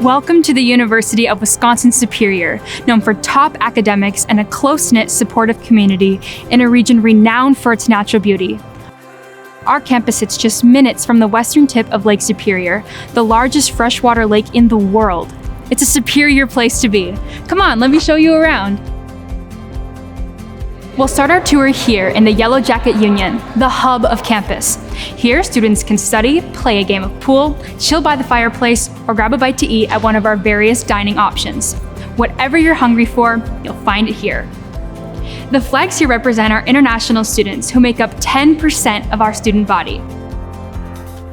Welcome to the University of Wisconsin-Superior, known for top academics and a close-knit, supportive community in a region renowned for its natural beauty. Our campus sits just minutes from the western tip of Lake Superior, the largest freshwater lake in the world. It's a superior place to be. Come on, let me show you around. We'll start our tour here in the Yellow Jacket Union, the hub of campus. Here, students can study, play a game of pool, chill by the fireplace, or grab a bite to eat at one of our various dining options. Whatever you're hungry for, you'll find it here. The flags here represent our international students who make up 10% of our student body.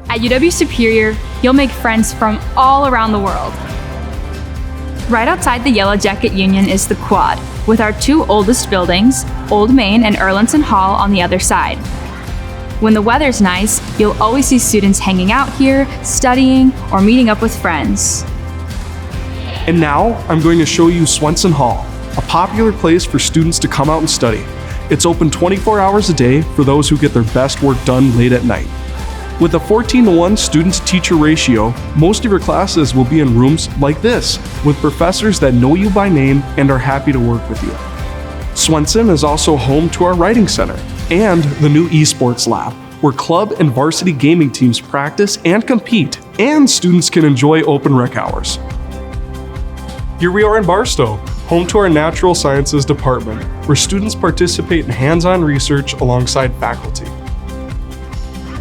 At UW Superior, you'll make friends from all around the world. Right outside the Yellow Jacket Union is the Quad, with our two oldest buildings, Old Main and Erlandson Hall, on the other side. When the weather's nice, you'll always see students hanging out here, studying, or meeting up with friends. And now, I'm going to show you Swenson Hall, a popular place for students to come out and study. It's open 24 hours a day for those who get their best work done late at night. With a 14-to-1 student-to-teacher ratio, most of your classes will be in rooms like this, with professors that know you by name and are happy to work with you. Swenson is also home to our writing center and the new esports lab, where club and varsity gaming teams practice and compete, and students can enjoy open rec hours. Here we are in Barstow, home to our natural sciences department, where students participate in hands-on research alongside faculty.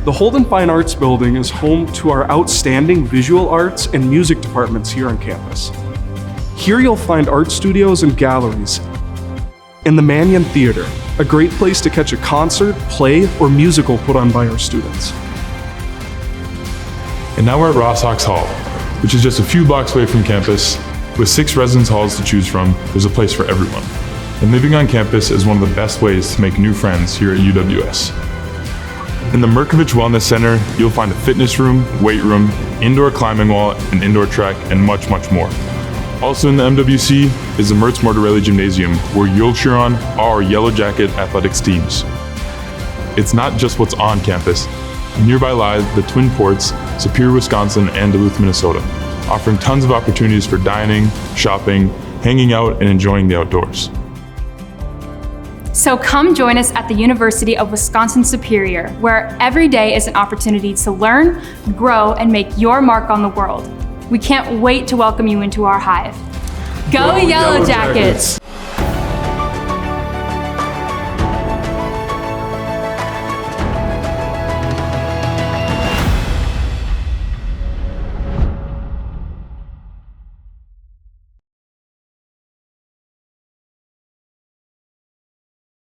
The Holden Fine Arts Building is home to our outstanding visual arts and music departments here on campus. Here you'll find art studios and galleries, and the Mannion Theater, a great place to catch a concert, play, or musical put on by our students. And now we're at Ross Hawks Hall, which is just a few blocks away from campus. With 6 residence halls to choose from, there's a place for everyone. And living on campus is one of the best ways to make new friends here at UWS. In the Merkovich Wellness Center, you'll find a fitness room, weight room, indoor climbing wall, an indoor track, and much, much more. Also in the MWC is the Mertz Mortarelli Gymnasium, where you'll cheer on our Yellow Jacket athletics teams. It's not just what's on campus. Nearby lie the Twin Ports, Superior, Wisconsin, and Duluth, Minnesota, offering tons of opportunities for dining, shopping, hanging out, and enjoying the outdoors. So come join us at the University of Wisconsin-Superior, where every day is an opportunity to learn, grow, and make your mark on the world. We can't wait to welcome you into our hive. Go Yellow Jackets!